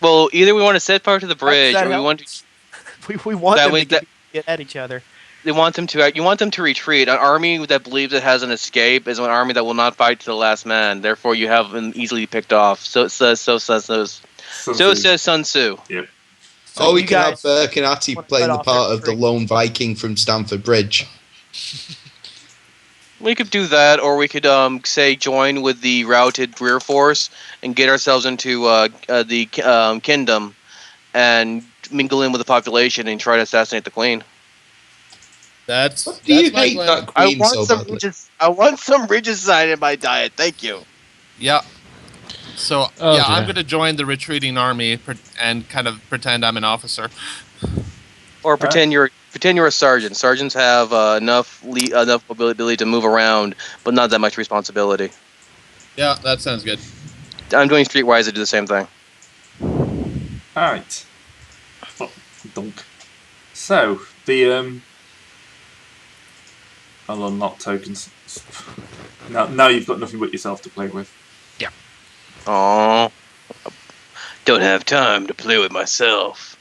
Well, either we want to set fire to the bridge, that or we help? want to. We want That them way, to get at each other. they want them to. You want them to retreat. An army that believes it has an escape is an army that will not fight to the last man. Therefore, you have them easily picked off. So it says. So says those. So says Sun Tzu. Yep. Or we you can have guys Birkenati wanna playing cut the off part their of the tree. lone Viking from Stamford Bridge. We could do that, or we could say join with the routed rear force and get ourselves into the kingdom and mingle in with the population and try to assassinate the queen. That's Do you my hate plan. that queen so badly? I want some regicide in my diet. Thank you. Yeah. So Oh, yeah, I'm dear. going to join the retreating army and kind of pretend I'm an officer. Or pretend you're a sergeant. Sergeants have enough ability to move around, but not that much responsibility. Yeah, that sounds good. I'm doing Streetwise to do the same thing. Alright. Dunk. So, the I'll unlock tokens. Now you've got nothing but yourself to play with. Aww. Don't have time to play with myself.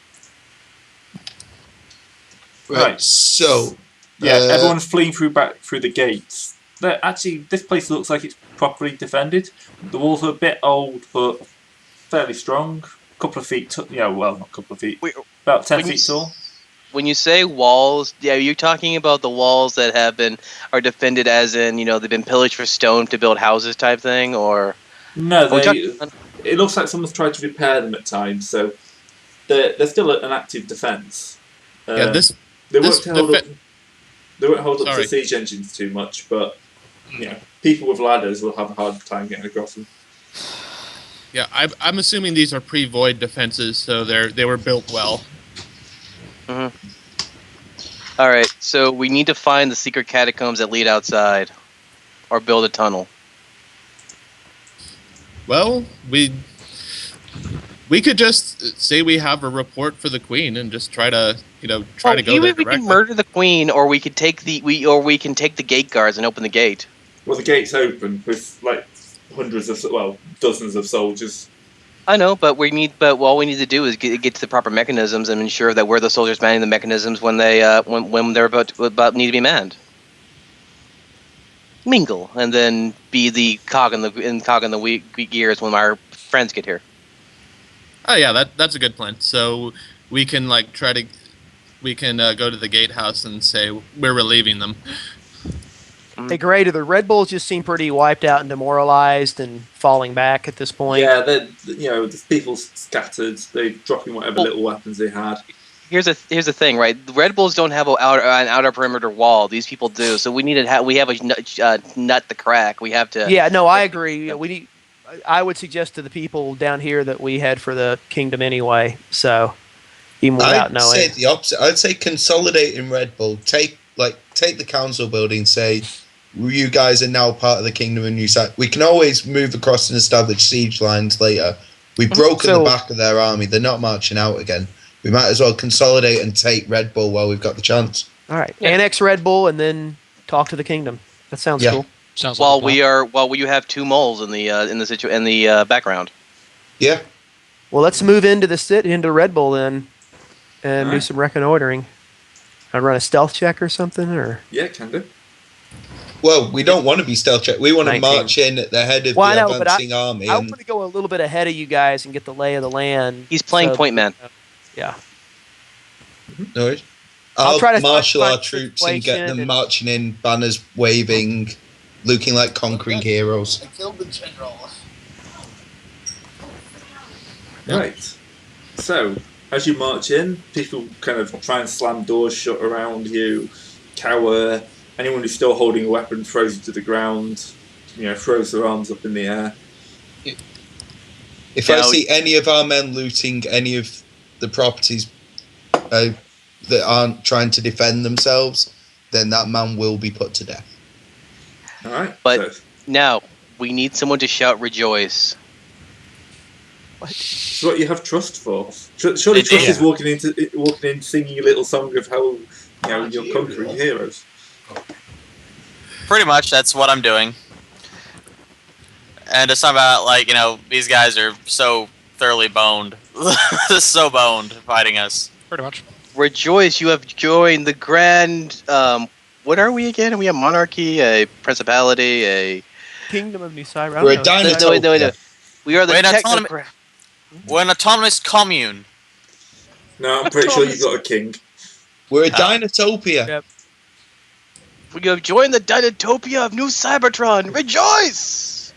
Right. So, Yeah, everyone's fleeing back through the gates. Actually, this place looks like it's properly defended. The walls are a bit old, but fairly strong. A couple of feet, well, not a couple of feet. About 10 feet tall. When you say walls, yeah, you're talking about the walls that are defended as in, they've been pillaged for stone to build houses type thing, or... No, it looks like someone's tried to repair them at times, so they're still an active defence. Yeah, They won't hold up Sorry. to siege engines too much, but people with ladders will have a hard time getting across them. Yeah, I'm assuming these are pre-void defenses, so they were built well. Mm-hmm. All right, so we need to find the secret catacombs that lead outside, or build a tunnel. Well, we could just say we have a report for the queen and just try to go Either there we directly. can murder the queen, or we could take the gate guards and open the gate. Well, the gate's open with dozens of soldiers. I know, but all we need to do is get to the proper mechanisms and ensure that we're the soldiers manning the mechanisms when they're about need to be manned. Mingle and then be the cog in the gears when our friends get here. Oh yeah, that's a good plan. So we can go to the gatehouse and say we're relieving them. Hey, Gray, do the Red Bulls just seem pretty wiped out and demoralized and falling back at this point? Yeah, the people scattered. They're dropping whatever little weapons they had. Here's the thing, right? The Red Bulls don't have an outer perimeter wall. These people do. So we have a nut to crack. We have to. Yeah, no, I agree. I would suggest to the people down here that we head for the kingdom anyway. So even without knowing, I'd say the opposite. I'd say consolidate in Red Bull. Take the council building. Say you guys are now part of the kingdom and we can always move across and establish siege lines later. We've broken the back of their army. They're not marching out again. We might as well consolidate and take Red Bull while we've got the chance. All right, annex Red Bull and then talk to the kingdom. That sounds cool. Sounds while like a plan. you have two moles in the background. Yeah. Well, let's move into Red Bull then, and do some reconnoitering. I'd run a stealth check or something, or Yeah, can do. Well, we don't want to be stealth check. We want to 19. march in at the head of Well, I the know, but advancing army. I want to go a little bit ahead of you guys and get the lay of the land. He's playing point man. Yeah. No worries. I'll I'll try to marshal find our troops and get them situation marching in, banners waving, looking like conquering heroes. I killed the general. Right. So, as you march in, people kind of try and slam doors shut around you, cower. Anyone who's still holding a weapon throws it to the ground, throws their arms up in the air. If I see any of our men looting any of the properties that aren't trying to defend themselves, then that man will be put to death. All right. But now we need someone to shout "Rejoice." It's what you have trust for. Surely trust is walking in, singing a little song of how you're conquering heroes. Pretty much, that's what I'm doing. And it's not about these guys are so thoroughly boned. the so boned fighting us. Pretty much. Rejoice, you have joined the grand. What are we again? Are we a monarchy, a principality, a? Kingdom of New Cyber. I We're a don't know. dinosaur. No. We are the Wait, technocrat. We're an autonomous commune. No, I'm pretty sure you've got a king. We're a dinotopia. Yep. We have joined the Dinotopia of New Cybertron. Rejoice!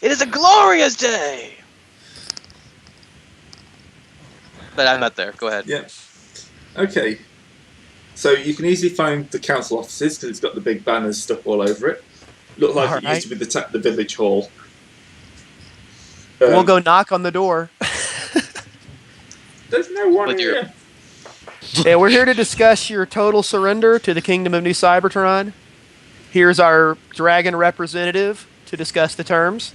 It is a glorious day. But I'm not there. Go ahead. Yeah. Okay. So you can easily find the council offices because it's got the big banners stuck all over it. Look like it used to be the village hall. We'll go knock on the door. There's no one With your- here. Yeah, we're here to discuss your total surrender to the Kingdom of New Cybertron. Here's our dragon representative to discuss the terms.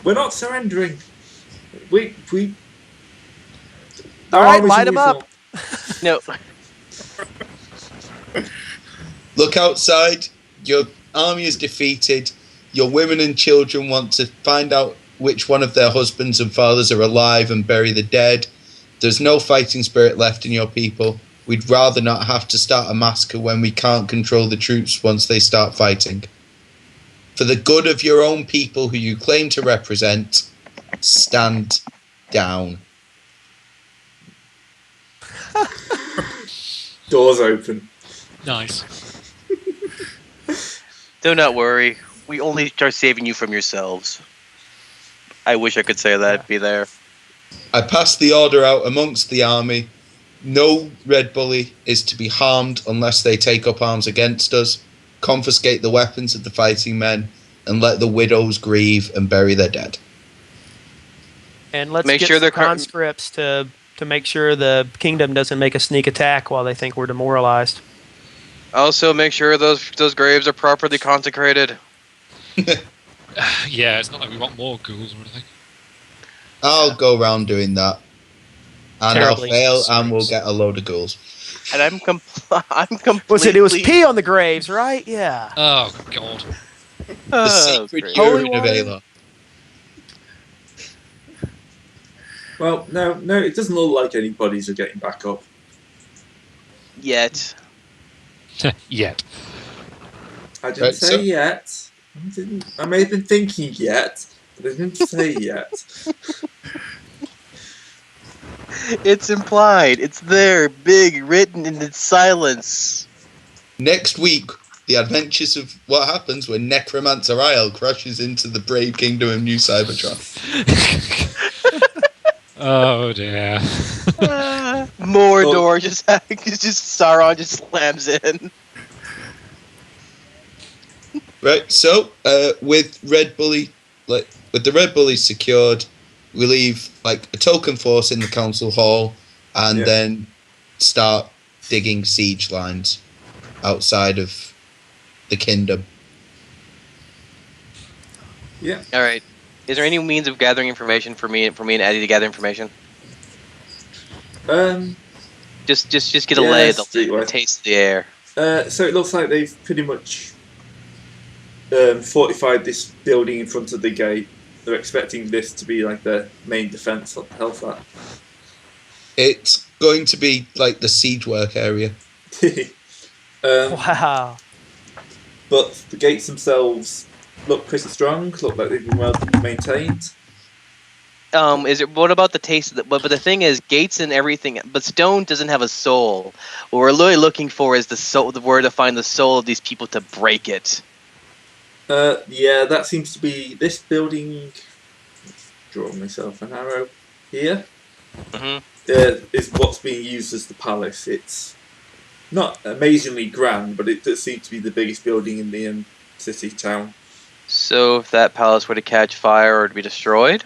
We're not surrendering. We. All right, light 'em up. No. Look outside. Your army is defeated. Your women and children want to find out which one of their husbands and fathers are alive and bury the dead. There's no fighting spirit left in your people. We'd rather not have to start a massacre when we can't control the troops once they start fighting. For the good of your own people who you claim to represent, stand down. Doors open. Nice. Do not worry. We only are saving you from yourselves. I wish I could say that. Be there. I pass the order out amongst the army. No Red Bully is to be harmed unless they take up arms against us. Confiscate the weapons of the fighting men and let the widows grieve and bury their dead. And let's Make get sure some they're conscripts to make sure the kingdom doesn't make a sneak attack while they think we're demoralized. Also, make sure those graves are properly consecrated. Yeah, it's not like we want more ghouls or anything. I'll go around doing that. And Terribly. I'll fail and we'll get a load of ghouls. And I'm completely. Was it? It was pee on the graves, right? Yeah. Oh, God. The secret great. Holy urine of water. Ayla. Well, no, it doesn't look like any bodies are getting back up. Yet. Yet. I didn't Right, say so- yet. I may have been thinking yet, but I didn't say yet. It's implied. It's there, big, written in its silence. Next week, the adventures of what happens when Necromancer Isle crashes into the brave kingdom of New Cybertron. Oh, dear. Mordor just Sauron just slams in. Right, so with Red Bully, with the Red Bully secured, we leave a token force in the council hall, and Yeah. then start digging siege lines outside of the kingdom. Yeah. All right. Is there any means of gathering information for me and Eddie to gather information? Just get a Yeah, lay, streetwise. the taste of the air. So it looks like they've pretty much fortified this building in front of the gate. They're expecting this to be like their main defense. What the hell's that? It's going to be like the siege work area. Wow. But the gates themselves look pretty strong. Look like they've been well maintained. What about the taste of the? But the thing is, gates and everything. But stone doesn't have a soul. What we're really looking for is the soul. Where to find the soul of these people to break it. Yeah, that seems to be this building. Drawing myself an arrow here. Mm-hmm. Is what's being used as the palace. It's not amazingly grand, but it does seem to be the biggest building in the city town. So if that palace were to catch fire or to be destroyed,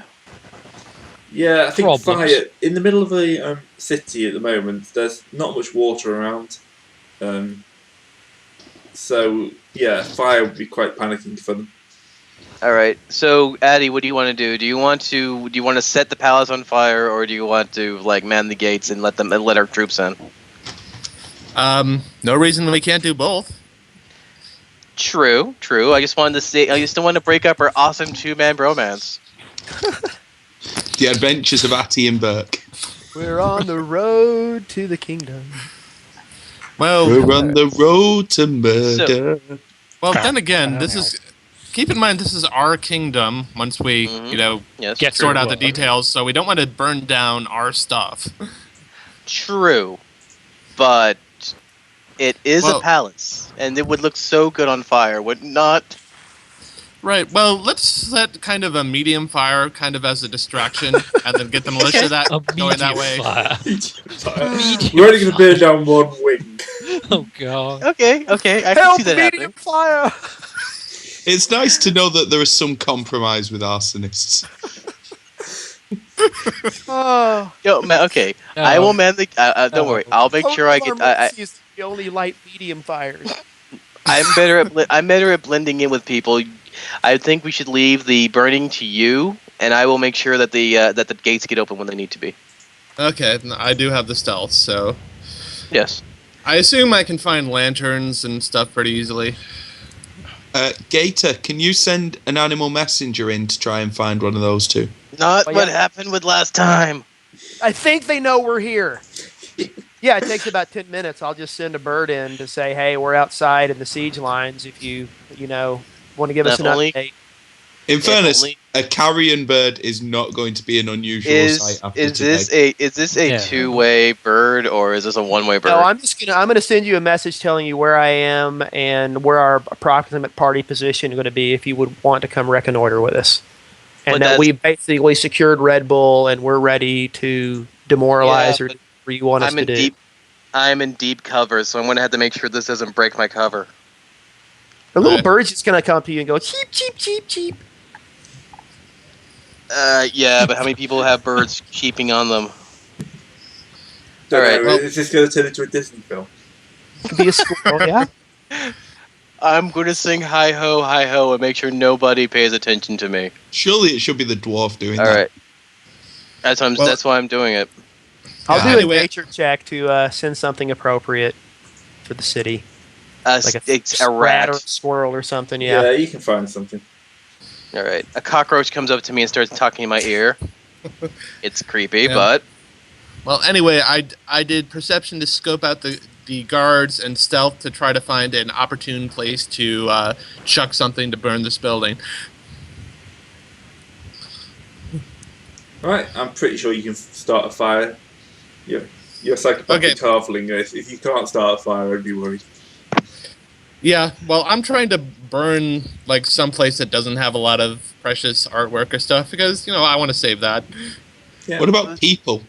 Yeah, I think Problems. fire in the middle of a city at the moment. There's not much water around, so yeah, fire would be quite panicking for them. all right. So Addy, what do you want to do? Do you want to set the palace on fire, or do you want to man the gates and let our troops in? No reason we can't do both. True. I just wanted to say. I just don't want to break up our awesome two-man bromance. The Adventures of Atty and Burke. We're on the road to the kingdom. Well, We're on the road to murder. well. Then again, this is. Keep in mind, this is our kingdom. Once we, Yes. Get sort through out the what? details, so we don't want to burn down our stuff. True, but it is Well- a palace, and it would look so good on fire, would it not? Right. Well, let's set kind of a medium fire, kind of as a distraction, and then get the militia that A going that way. medium fire. We're only going to burn down one wing. Oh god. Okay, I can Help, see that medium happening. fire! It's nice to know that there is some compromise with arsonists. Oh. Yo, okay, I will man the. Don't worry, I'll make sure I get. Is the only light medium fires. I'm better at. I'm better at blending in with people. I think we should leave the burning to you, and I will make sure that the gates get open when they need to be. Okay, I do have the stealth, so Yes. I assume I can find lanterns and stuff pretty easily. Gator, can you send an animal messenger in to try and find one of those two? Not Oh, what yeah. happened with last time. I think they know we're here. Yeah, it takes about 10 minutes. I'll just send a bird in to say, hey, we're outside in the siege lines if you want to give us an Definitely. update. In fairness, only- a carrion bird is not going to be an unusual Is sight after is today. this a Yeah. two-way bird or is this a one-way bird? No, I'm gonna send you a message telling you where I am and where our approximate party position is going to be if you would want to come reconnoiter with us. And But that that's- we basically secured Red Bull and we're ready to demoralize Yeah, or but whatever you want us I'm to in do. I'm in deep cover, so I'm gonna have to make sure this doesn't break my cover. The little Right. bird's just gonna come to you and go cheep cheep cheep cheep. Yeah, but how many people have birds cheeping on them? Don't Alright, know, well- is this going to turn into a Disney film? Could be a squirrel, yeah. I'm gonna sing hi ho, and make sure nobody pays attention to me. Surely it should be the dwarf doing All that. right, Well- that's why I'm doing it. I'll Yeah. do Anyway- a nature check to send something appropriate for the city, like It's a rat rat. or a squirrel or something. Yeah, Yeah. you can find something. All right, a cockroach comes up to me and starts talking in my ear. It's creepy, Yeah. but Well, anyway, I did perception to scope out the guards and stealth to try to find an opportune place to chuck something to burn this building. Alright, I'm pretty sure you can start a fire. You're a psychopathic Okay. halfling. If you can't start a fire, I'd be worried. Yeah, well, I'm trying to burn like someplace that doesn't have a lot of precious artwork or stuff because I want to save that. Yeah. What about people?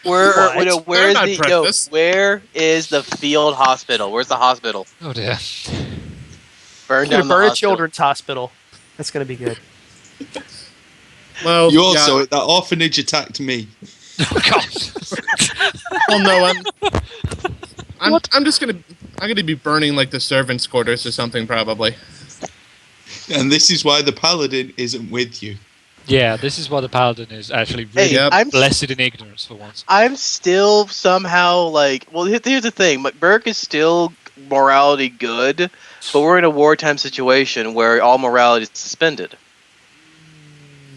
where What? where is They're the not precious. where is the field hospital? Where's the hospital? Oh dear. Burn Gonna down the burn a hospital. children's hospital. That's gonna be good. Well, You also, that orphanage attacked me. Oh god. well, no, I'm just gonna be burning like the servants' quarters or something probably. And this is why the paladin isn't with you. Yeah, this is why the paladin is actually really Hey, Yep. I'm blessed in ignorance for once. I'm still somehow like. Well, here's the thing. Burke is still morality good, but we're in a wartime situation where all morality is suspended.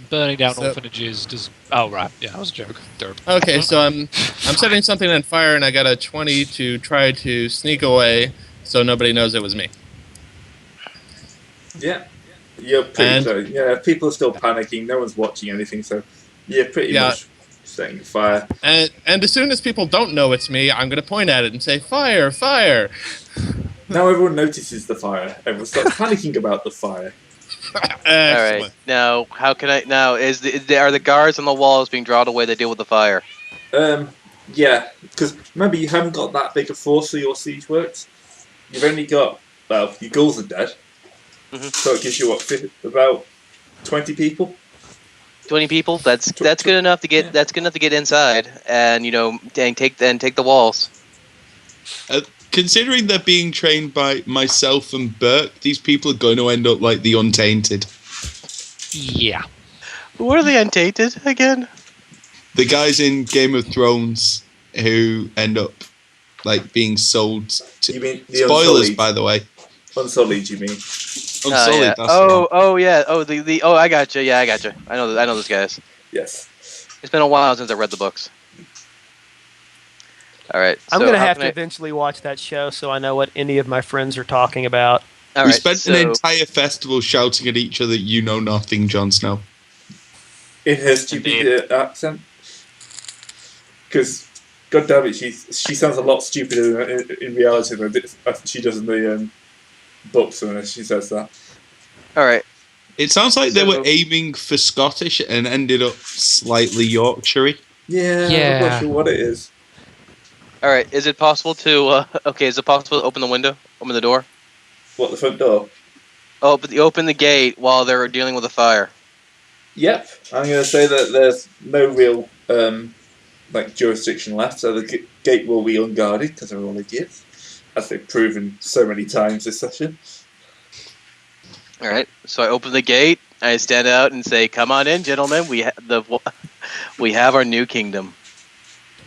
Burning down So- orphanages does. Oh right, yeah, that was a joke. Derp. Okay, so I'm setting something on fire and I got a 20 to try to sneak away so nobody knows it was me. Yeah. You're pretty And- close. Yeah, people are still panicking. No one's watching anything, so you're pretty Yeah. much setting a fire. And as soon as people don't know it's me, I'm gonna point at it and say fire, fire. Now everyone notices the fire. Everyone starts panicking about the fire. All Excellent. right. Now, how can I? Now, are the guards on the walls being drawn away to deal with the fire? Yeah, because remember you haven't got that big a force for your siege works. You've only got your ghouls are dead, Mhm. so it gives you about 20 people. 20 people. That's good enough to get. Yeah. That's good enough to get inside, and and take the walls. Considering they're being trained by myself and Burke, these people are going to end up like the Untainted. Yeah. What are the untainted again? The guys in Game of Thrones who end up like being sold to... You mean the Spoilers, Unsullied? by the way. Unsullied, you mean? Unsullied. yeah. That's the one. Oh yeah. Oh, I got you. Yeah, I got you. I know those guys. Yes. It's been a while since I read the books. All right. I'm so gonna how have can to I- eventually watch that show so I know what any of my friends are talking about. All We right, spent so, an entire festival shouting at each other, "You know nothing, Jon Snow." In her stupid accent. Because, god damn it, she sounds a lot stupider in reality than she does in the books when she says that. All right. It sounds like they So- were aiming for Scottish and ended up slightly Yorkshire-y. Yeah, I'm Yeah. not sure what it is. All right. Is it possible to? Okay. Is it possible to open the window? Open the door? What, the front door? Open the gate while they're dealing with the fire. Yep. I'm going to say that there's no real jurisdiction left, so the gate will be unguarded because they're all idiots, as they've proven so many times this session. All right. So I open the gate. I stand out and say, "Come on in, gentlemen. We have our new kingdom."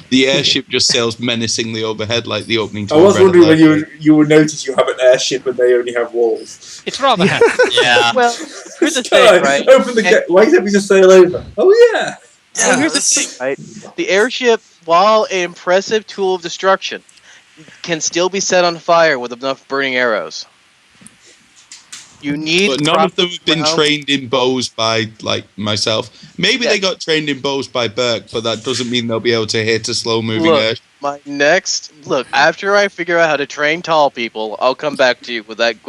The airship just sails menacingly overhead like the opening to I a was Red wondering when Alert. you would notice you have an airship and they only have walls. It's rather handy. Yeah. Well, here's the Guy, thing, right? Open the gate. Why can't we just sail over? Oh yeah. Well, here's the thing, right? The airship, while an impressive tool of destruction, can still be set on fire with enough burning arrows. You need. But none of them have been proper trained in bows by, like, myself. Maybe Yeah. they got trained in bows by Burke, but that doesn't mean they'll be able to hit a slow-moving Look. airship. My next look after I figure out how to train tall people, I'll come back to you with that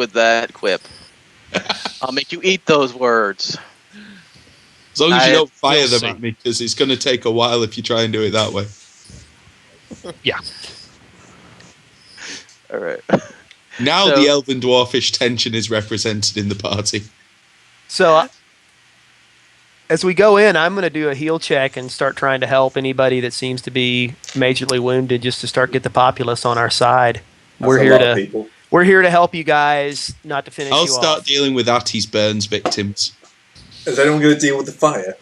quip. I'll make you eat those words. As long as you I- don't fire you'll them see. at me, because it's going to take a while if you try and do it that way. All right. Now So- the elven dwarfish tension is represented in the party. So, as we go in, I'm going to do a heal check and start trying to help anybody that seems to be majorly wounded, just to start get the populace on our side. That's We're a here lot of to people. we're here to help you guys, not to finish I'll you start off. dealing with Atti's burns victims. Is anyone going to deal with the fire?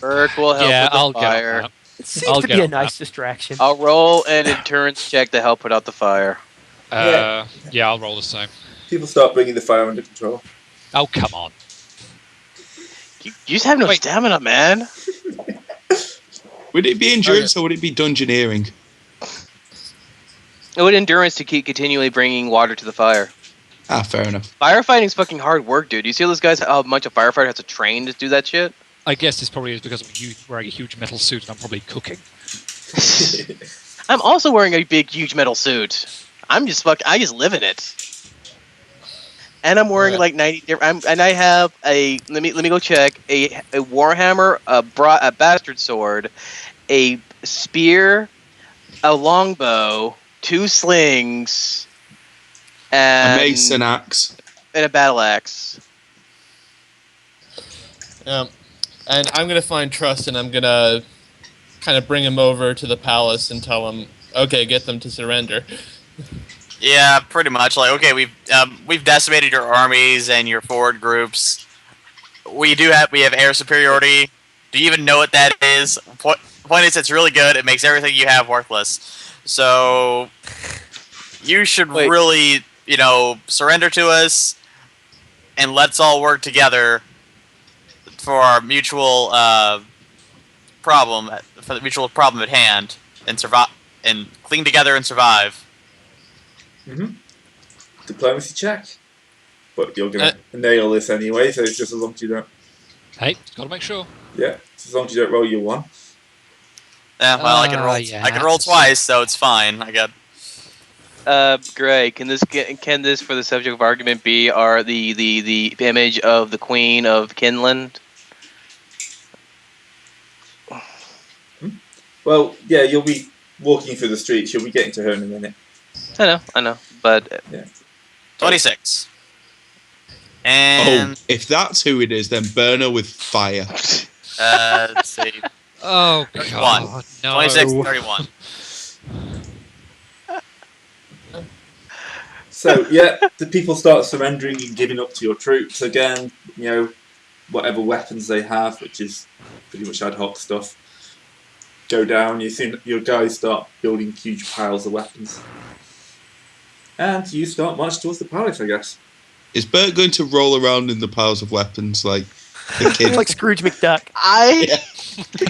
Burke will help Yeah, with the I'll get fire. on that. It seems I'll to get be a on nice distraction. I'll roll an endurance check to help put out the fire. Yeah, I'll roll the same. People start bringing the fire under control. Oh, come on. You just have no Wait. stamina, man. Would it be endurance or would it be dungeoneering? It would endurance to keep continually bringing water to the fire. Ah, fair enough. Firefighting's fucking hard work, dude. You see those guys? How much a firefighter has to train to do that shit? I guess this probably is because I'm wearing a huge metal suit and I'm probably cooking. I'm also wearing a big, huge metal suit. I just live in it. And I'm wearing like 90 different. And I have a. Let me go check. A warhammer, a bastard sword, a spear, a longbow, 2 slings, A and mace and axe. and a battle axe. And I'm gonna find Trust, and I'm gonna kind of bring him over to the palace and tell him, okay, get them to surrender. Yeah, pretty much. Like, okay, we've decimated your armies and your forward groups. We have air superiority. Do you even know what that is? Point is, it's really good. It makes everything you have worthless. So you should Wait. really, surrender to us, and let's all work together for our mutual problem, for the mutual problem at hand, and survive, and cling together and survive. Diplomacy check. But you're going to nail this anyway, so it's just as long as you don't. Hey, gotta make sure. Yeah, as long as you don't roll your 1. Yeah, well, I can roll. yeah. I can roll twice, so it's fine. I got. Gray, can this for the subject of argument be the image of the Queen of Kinland? Well, yeah, you'll be walking through the streets. You'll be getting to her in a minute. I know, but 26. And Oh, if that's who it is, then burn her with fire. let's see. Oh, 31. God. No. 26 and 31. So, yeah, the people start surrendering and giving up to your troops again. Whatever weapons they have, which is pretty much ad hoc stuff, go down. You see your guys start building huge piles of weapons. And you start marching towards the palace, I guess. Is Bert going to roll around in the piles of weapons like the kid? like Scrooge McDuck.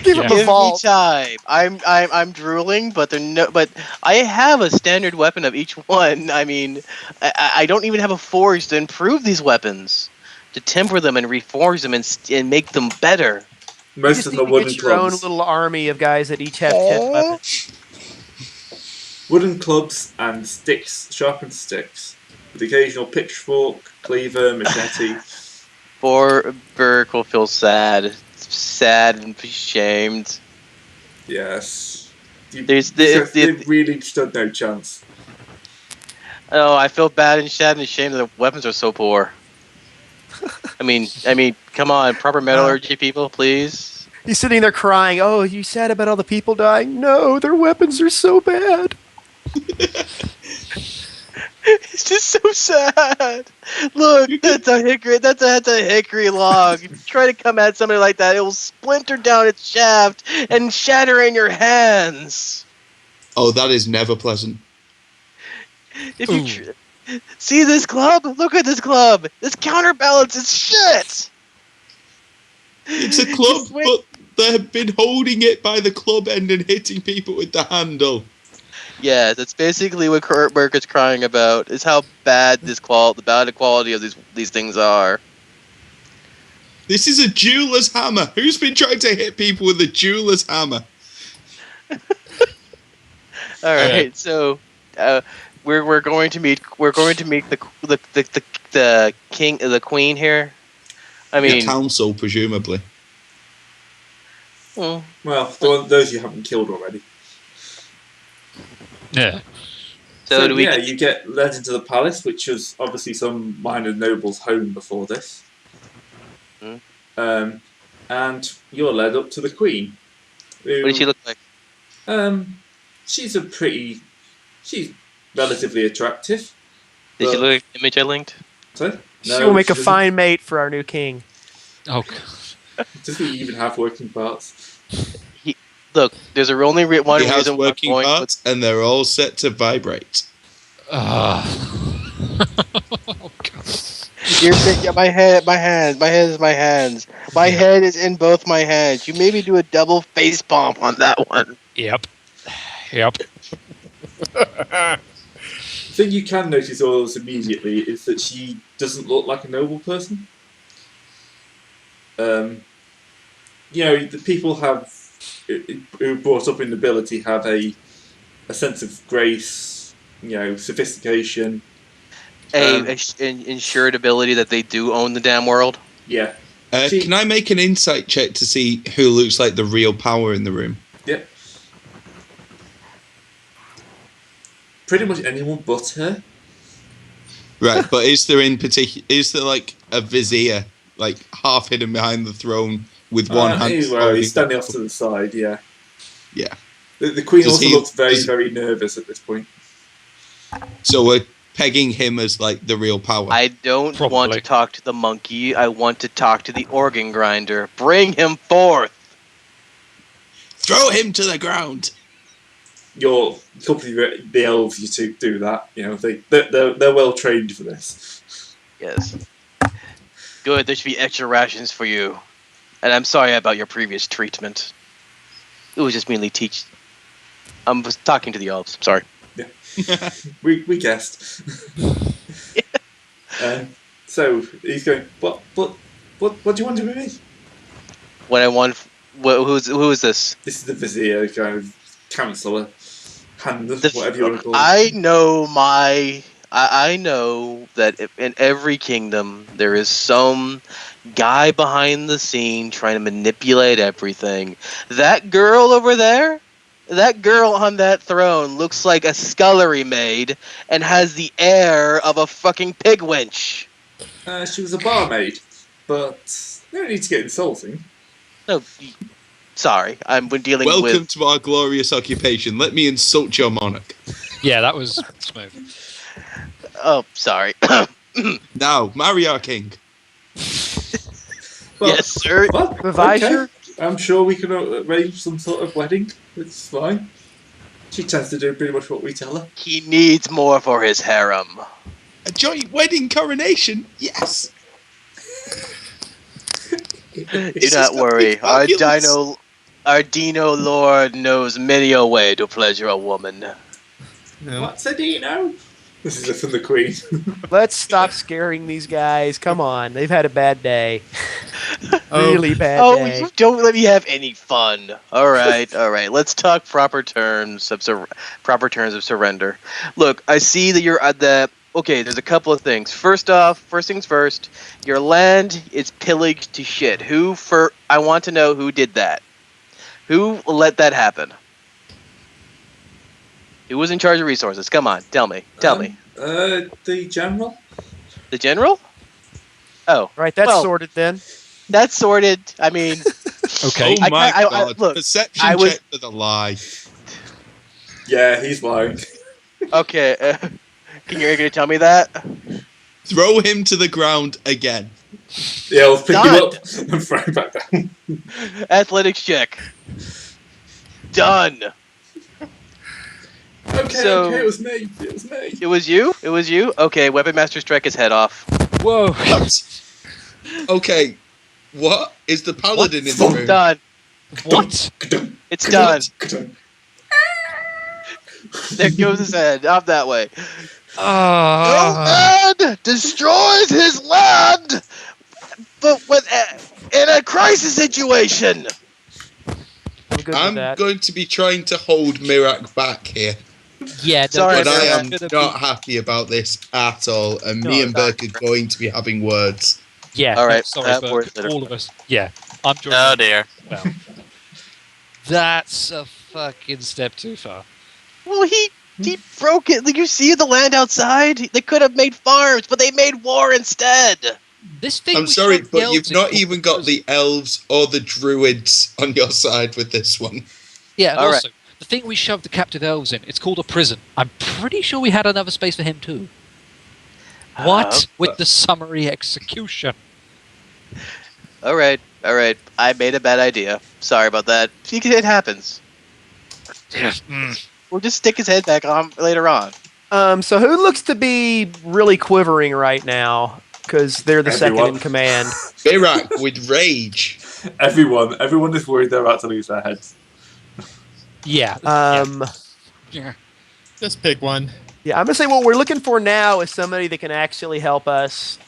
Give him Yeah. a Give me vault. time. I'm drooling, but but I have a standard weapon of each one. I mean, I don't even have a forge to improve these weapons, to temper them and reforge them and make them better. You Most just of need them are to wooden get your own clubs. little army of guys that each have 10 weapons. Wooden clubs and sticks, sharpened sticks, with occasional pitchfork, cleaver, machete. Or Burke will feel sad and ashamed. Yes. There's They really stood no chance. Oh, I feel bad and sad and ashamed that the weapons are so poor. I mean, come on, proper metallurgy, people, please. He's sitting there crying. Oh, you sad about all the people dying? No, their weapons are so bad. It's just so sad. Look, that's a hickory log. If you try to come at somebody like that, it will splinter down its shaft and shatter in your hands. Oh, that is never pleasant. If you see this club, look at this club. This counterbalance is shit. It's a club, Just wait. but they've been holding it by the club end and hitting people with the handle. Yeah, that's basically what Kurt Burke is crying about. Is how bad the quality of these things are. This is a jeweler's hammer. Who's been trying to hit people with a jeweler's hammer? All right, so we're going to meet the king, the queen here. I The mean, council, presumably. well, Well, those you haven't killed already. Yeah. so do we? Yeah, you get led into the palace, which was obviously some minor noble's home before this. Hmm. And you're led up to the queen. Who, What does she look like? She's relatively attractive. Did she But- look like the image I linked? So, She will make a doesn't- fine mate for our new king. Oh, Doesn't he even have working parts? Look, there's only one He has reason why I'm working going with parts, and they're all set to vibrate. oh God. my head is my hands. My head is in both my hands. You maybe do a double face palm on that one. Yep. Yep. The thing you can notice almost immediately is that she doesn't look like a noble person. The people who are brought up in nobility have a sense of grace, sophistication. Ensured ability that they do own the damn world. Yeah, Can I make an insight check to see who looks like the real power in the room? yeah. Pretty much anyone but her. Right, but is there like a vizier, like half hidden behind the throne with one hand? He's standing off to the side. Yeah. Yeah. The queen Does also he- looks very, does- very nervous at this point. So we're pegging him as like the real power. I don't want to Probably. talk to the monkey. I want to talk to the organ grinder. Bring him forth. Throw him to the ground. Your company, the elves, you two do that. They're well trained for this. Yes. Good. There should be extra rations for you. And I'm sorry about your previous treatment. It was just merely teach. I was talking to the elves. Sorry. We guessed. So he's going. What do you want to be me? What I want. Who is this? This is the vizier, kind of counselor, whatever you want to call it. I know I know that in every kingdom there is some guy behind the scene trying to manipulate everything. That girl over there, that girl on that throne looks like a scullery maid and has the air of a fucking pig wench. She was a barmaid, but no need to get insulting. No, sorry, I'm dealing Welcome with. to our glorious occupation. Let me insult your monarch. Yeah, that was smooth. Oh, sorry. Now, marry our king. Well, Yes, sir. Well, The visor? okay. I'm sure we can arrange some sort of wedding. It's fine. She tends to do pretty much what we tell her. He needs more for his harem. A joint wedding coronation? Yes. Do not worry. Our Dino Lord knows many a way to pleasure a woman. What's a Dino? This is from the Queen. Let's stop scaring these guys. Come on, they've had a bad day. Really bad day. You don't let me have any fun. All right. Let's talk proper terms of surrender. Look, I see that you're at the. Okay, there's a couple of things. First things first. Your land is pillaged to shit. I want to know who did that. Who let that happen? Who was in charge of resources? Come on, tell me. The general. The general? Oh, Right, that's sorted then. That's sorted. I mean, Okay. Oh my I- god. look, Perception I was- check for the lie. Yeah, he's lying. okay. You're going to tell me that? Throw him to the ground again. Yeah, I'll pick him Done. up and throw him back down. Athletics check. Done. Okay, it was me. It was you? Okay, Weapon Master strike his head off. Whoa. What? Okay. What? Is the paladin in the room? Done. What? It's done. There goes his head. Off that way. Ah. No man destroys his land, but in a crisis situation. I'm good with I'm that. going to be trying to hold Mirak back here. Yeah. Sorry, But I Yeah, am not happy about this at all, and me and Burke are going to be having words. Yeah. All right, Sorry, but words that are- all of us. Yeah. I'm joining. Oh dear. Well, that's a fucking step too far. Well, he broke it. Like, you see the land outside. They could have made farms, but they made war instead. This thing. I'm we sorry, shoved but the you've elves not in even got was- the elves or the druids on your side with this one. Yeah. And All right. also, the thing we shoved the captive elves in. It's called a prison. I'm pretty sure we had another space for him too. What with the summary execution? All right. I made a bad idea. Sorry about that. It happens. We'll just stick his head back on later on. So who looks to be really quivering right now? Because they're the second Everyone. in command. Mirak with rage. Everyone is worried they're about to lose their heads. Yeah. Yeah. Just pick one. Yeah, I'm gonna say what we're looking for now is somebody that can actually help us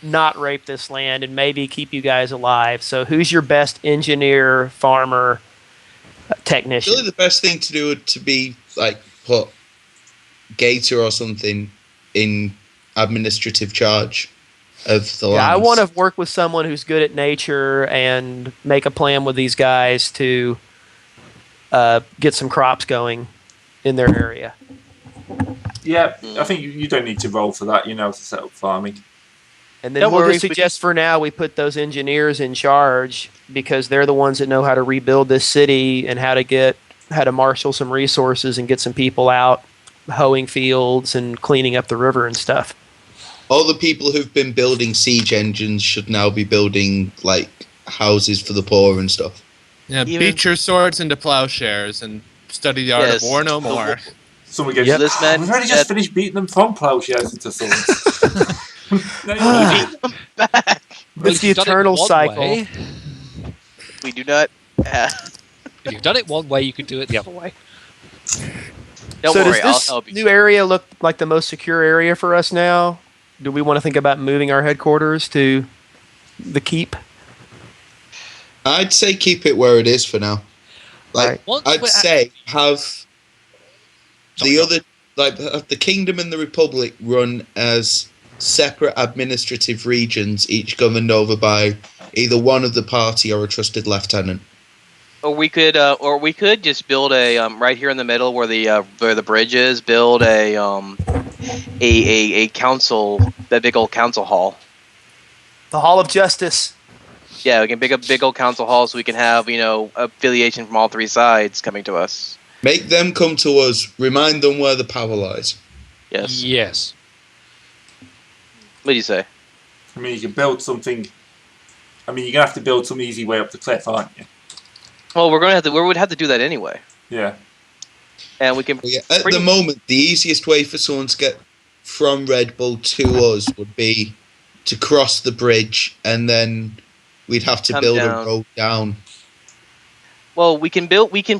not rape this land and maybe keep you guys alive. So who's your best engineer, farmer, technician? Really, the best thing to do would to be like put Gator or something in administrative charge of the Yeah, I lands. want to work with someone who's good at nature and make a plan with these guys to get some crops going in their area. Yeah, I think you don't need to roll for that. You know how to set up farming. And then Don't we'll worry, just we suggest for now we put those engineers in charge because they're the ones that know how to rebuild this city and how to marshal some resources and get some people out hoeing fields and cleaning up the river and stuff. All the people who've been building siege engines should now be building like houses for the poor and stuff. Yeah, Even- beat your swords into plowshares and study the art Yes. of war no more. Someone goes, Yep. This man we've already said- just finished beating them from plowshares into swords. No, you haven't. Back. Well, It's if the you've done it eternal one cycle. way- We do not. if you've done it one way, you can do it the other way. Don't So worry, I'll does help this you. new area look like the most secure area for us now? Do we want to think about moving our headquarters to the keep? I'd say keep it where it is for now. Like Right. Once I'd we're say have Sorry, the go other like have the kingdom and the republic run as separate administrative regions, each governed over by either one of the party or a trusted lieutenant. Or we could just build a right here in the middle where the bridge is. Build a council, a big old council hall. The Hall of Justice. Yeah, we can make a big old council hall so we can have affiliation from all three sides coming to us. Make them come to us. Remind them where the power lies. Yes. Yes. What do you say? I mean, you can build something. I mean, you're gonna have to build some easy way up the cliff, aren't you? Well, we would have to do that anyway, Yeah. and we can. But yeah, at Pretty- the moment, the easiest way for someone to get from Red Bull to us would be to cross the bridge, and then we'd have to Come build down. a road down. Well, we can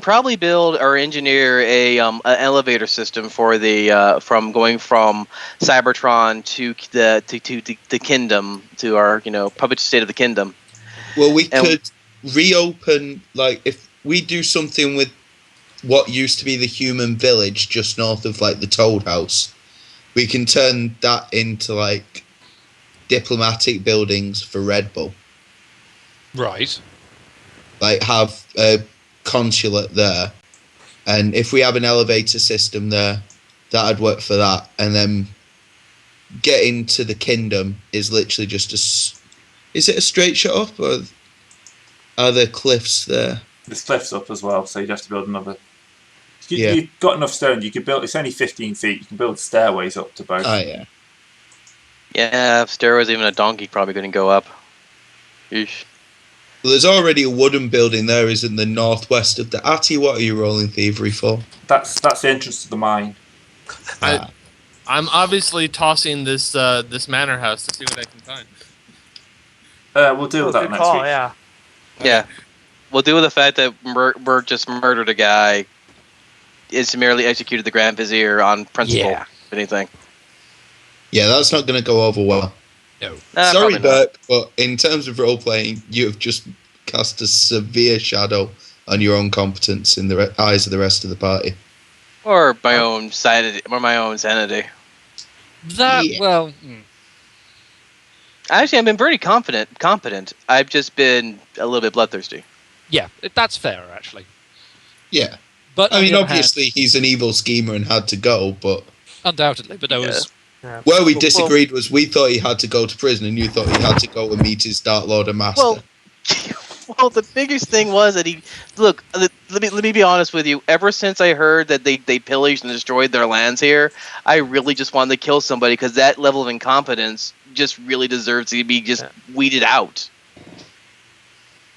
probably build or engineer an elevator system for the from going from Cybertron to the kingdom, to our puppet state of the kingdom. Well, we And- could reopen, like, if we do something with what used to be the human village just north of, like, the Toad House, we can turn that into, like, diplomatic buildings for Red Bull. Right. Like, have a consulate there. And if we have an elevator system there, that'd work for that. And then getting to the kingdom is literally just is it a straight shot up, or are there cliffs there? There's cliffs up as well, so you'd have to build another. Yeah. You've got enough stone. You could build. It's only 15 feet. You can build stairways up to both. Oh, yeah. Yeah, if stairways, even a donkey probably couldn't go up. Yeesh. Well, there's already a wooden building there, isn't there, northwest of the Atty? What are you rolling thievery for? That's the entrance to the mine. I'm obviously tossing this this manor house to see what I can find. We'll deal with that Good next call, week. yeah. Yeah, we'll deal with the fact that Bert just murdered a guy. Is merely executed the Grand Vizier on principle. Yeah. If anything. Yeah, that's not going to go over well. No. Nah, Sorry, probably not. Burke, but in terms of role playing, you have just cast a severe shadow on your own competence in the eyes of the rest of the party. Or my own sanity. Or my own sanity. That Yeah. well. Actually, I've been pretty competent. I've just been a little bit bloodthirsty. Yeah, that's fair actually. Yeah. But I on mean, the other hand, obviously, he's an evil schemer and had to go, but undoubtedly. But there was Yeah. where we Well- disagreed was we thought he had to go to prison and you thought he had to go and meet his Dark Lord and Master. Well, well, the biggest thing was that he look. Let me be honest with you. Ever since I heard that they pillaged and destroyed their lands here, I really just wanted to kill somebody because that level of incompetence just really deserves to be just weeded out.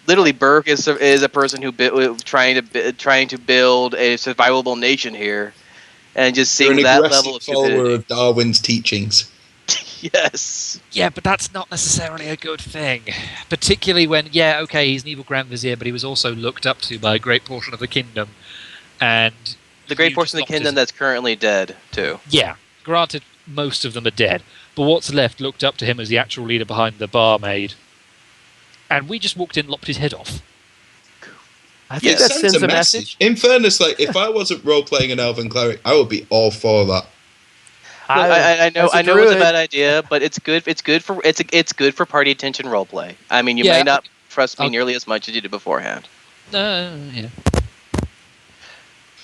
Literally, Burke is a person who trying to build a survivable nation here, and just You're seeing an that aggressive level of follower stupidity. of Darwin's teachings. Yes. yeah, but that's not necessarily a good thing. Particularly when okay, he's an evil Grand Vizier, but he was also looked up to by a great portion of the kingdom, and The great you portion of just the knocked kingdom his- that's currently dead too. Yeah, granted, most of them are dead, but what's left looked up to him as the actual leader behind the barmaid, and we just walked in, and lopped his head off. I think Yes. that It sends a message. In fairness, like, if I wasn't role playing an elven cleric, I would be all for that. I know as a it's a druid- bad idea, but it's good for party attention roleplay. I mean, you Yeah. may not trust me I'll- nearly as much as you did beforehand. Yeah.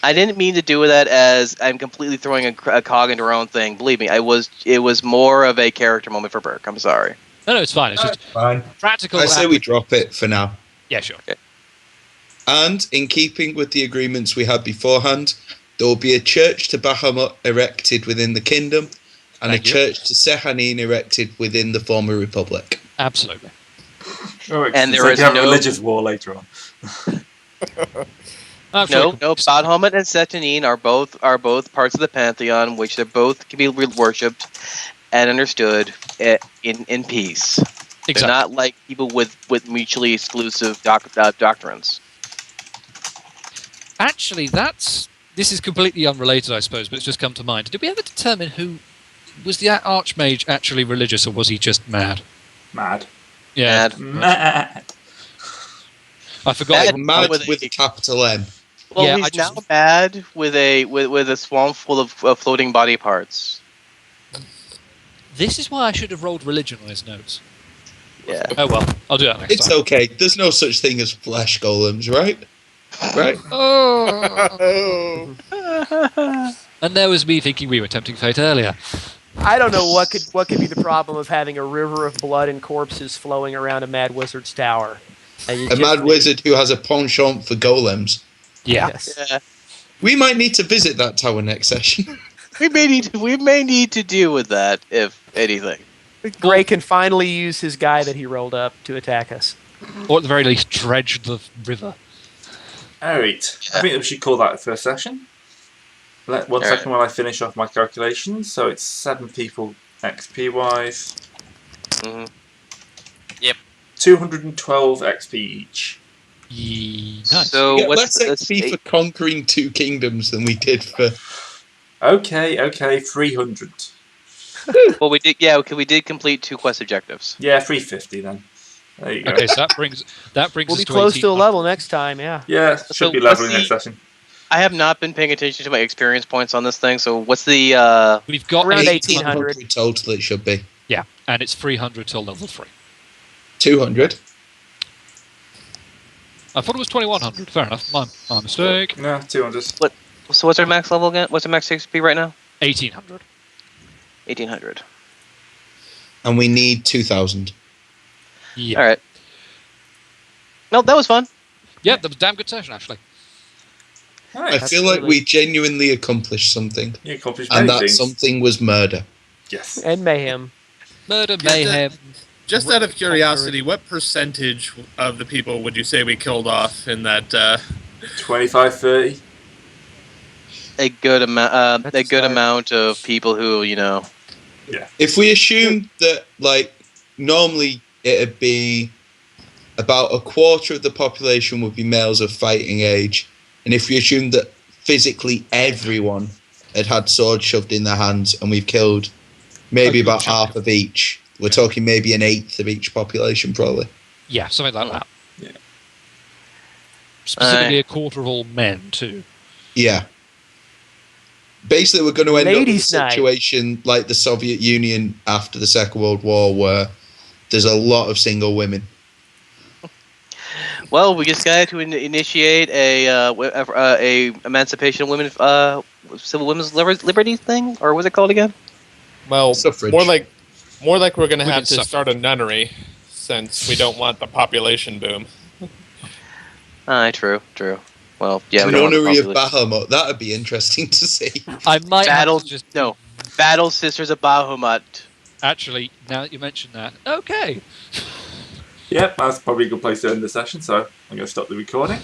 I didn't mean to do that as I'm completely throwing a cog into our own thing. Believe me, it was more of a character moment for Burke. I'm sorry. No, it's fine. It's just Fine. practical. I say we drop it for now. Yeah, sure. And in keeping with the agreements we had beforehand, there will be a church to Bahamut erected within the kingdom, and Thank a you. church to Sehanin erected within the former republic. Absolutely. And there so is you have no- a religious war later on. No, Bahamut and Setanine are both parts of the pantheon, which they both can be worshipped and understood in peace. They're Exactly. not like people with mutually exclusive doctrines. Actually, this is completely unrelated, I suppose, but it's just come to mind. Did we ever determine who was the Archmage actually religious, or was he just mad? Mad. Yeah, Mad. Mad. I forgot. Mad with with a- a capital M. Well, Yeah, he's I just- now mad with a swamp full of floating body parts. This is why I should have rolled religion on his notes. Yeah. Oh well, I'll do that next It's time. okay. There's no such thing as flesh golems, right? Right? Oh. And there was me thinking we were tempting fate earlier. I don't know what could be the problem of having a river of blood and corpses flowing around a mad wizard's tower. And you A just mad need- wizard who has a penchant for golems. Yeah. Yes. Yeah. We might need to visit that tower next session. We may need to deal with that, if anything. Gray can finally use his guy that he rolled up to attack us. Or at the very least, dredge the river. Alright. I think we should call that the first session. One second while I finish off my calculations. So it's 7 people XP wise. Hmm. 212 XP each. Nice. So We get what's less XP for conquering 2 kingdoms than we did for. Okay, 300. well, we did. Yeah, okay, we did complete 2 quest objectives. Yeah, 350 then. There you go. Okay, so that brings We'll us be to close to a 1800. level next time. Yeah. Yeah, So should be what's leveling next the- session. I have not been paying attention to my experience points on this thing. So what's the? We've got Around 1800 total, it should be. Yeah, and it's 300 till level 3. 200. I thought it was 2100. Fair enough. My mistake. No, 200. So what's our max level again? What's our max XP right now? 1800. 1800. And we need 2000. Yeah. All right. No, that was fun. Yeah, that was a damn good session actually. I Nice. feel like Absolutely. we genuinely accomplished something. You accomplished many And that things. something was murder. Yes. And mayhem. Murder, mayhem. Just out of curiosity, what percentage of the people would you say we killed off in that? 25, 30. A good amount. That's A good smart. amount of people who If we assumed that, like, normally it'd be about a quarter of the population would be males of fighting age, and if we assumed that physically everyone had had swords shoved in their hands and we've killed maybe about half of each, we're talking maybe an eighth of each population, probably. Yeah, something like that. Yeah. Specifically, a quarter of all men too. Yeah. Basically, we're going to end up with a Ladies' night. situation like the Soviet Union after the Second World War, where there's a lot of single women. Well, we just got to initiate a Emancipation of Women, Civil Women's Liberty thing, or what's it called again? Well, Suffrage. more like we're going to have Women's to suffrage. start a nunnery, since we don't want the population boom. True. Well, yeah. The we don't want the nunnery of population- Bahamut. That would be interesting to see. I might Battle. have to just No. Battle Sisters of Bahamut. actually. Now that you mention that, okay. Yep, that's probably a good place to end the session, so I'm going to stop the recording.